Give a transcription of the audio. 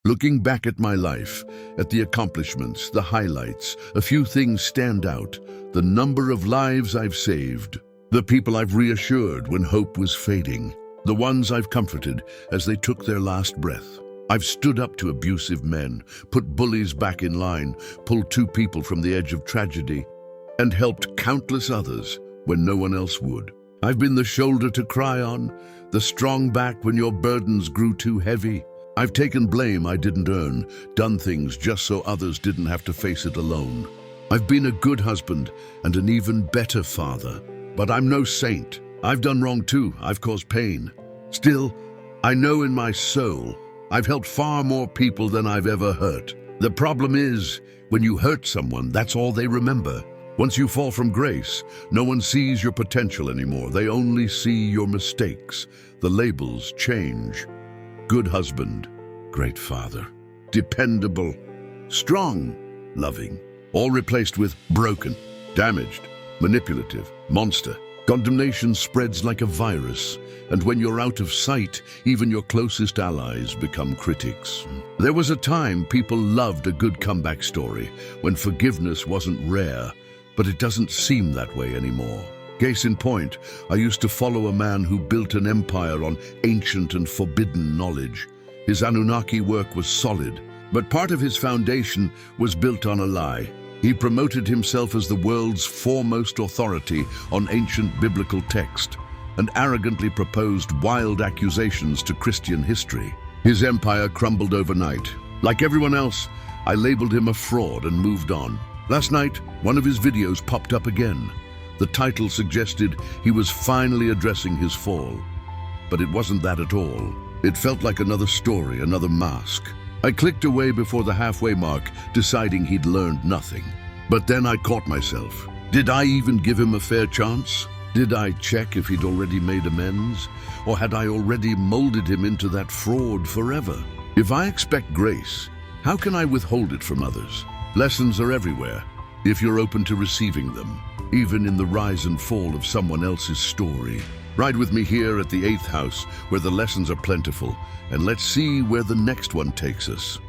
Looking back at my life, at the accomplishments, the highlights, a few things stand out. The number of lives I've saved, the people I've reassured when hope was fading, the ones I've comforted as they took their last breath. I've stood up to abusive men, put bullies back in line, pulled two people from the edge of tragedy, and helped countless others when no one else would. I've been the shoulder to cry on, the strong back when your burdens grew too heavy. I've taken blame I didn't earn, done things just so others didn't have to face it alone. I've been a good husband and an even better father, but I'm no saint. I've done wrong too, I've caused pain. Still, I know in my soul, I've helped far more people than I've ever hurt. The problem is, when you hurt someone, that's all they remember. Once you fall from grace, no one sees your potential anymore. They only see your mistakes. The labels change. Good husband, great father, dependable, strong, loving, all replaced with broken, damaged, manipulative, monster. Condemnation spreads like a virus, and when you're out of sight, even your closest allies become critics. There was a time people loved a good comeback story, when forgiveness wasn't rare, but it doesn't seem that way anymore. Case in point, I used to follow a man who built an empire on ancient and forbidden knowledge. His Anunnaki work was solid, but part of his foundation was built on a lie. He promoted himself as the world's foremost authority on ancient biblical text and arrogantly proposed wild accusations to Christian history. His empire crumbled overnight. Like everyone else, I labeled him a fraud and moved on. Last night, one of his videos popped up again. The title suggested he was finally addressing his fall. But it wasn't that at all. It felt like another story, another mask. I clicked away before the halfway mark, deciding he'd learned nothing. But then I caught myself. Did I even give him a fair chance? Did I check if he'd already made amends? Or had I already molded him into that fraud forever? If I expect grace, how can I withhold it from others? Lessons are everywhere, if you're open to receiving them, even in the rise and fall of someone else's story. Ride with me here at the 8th house, where the lessons are plentiful, and let's see where the next one takes us.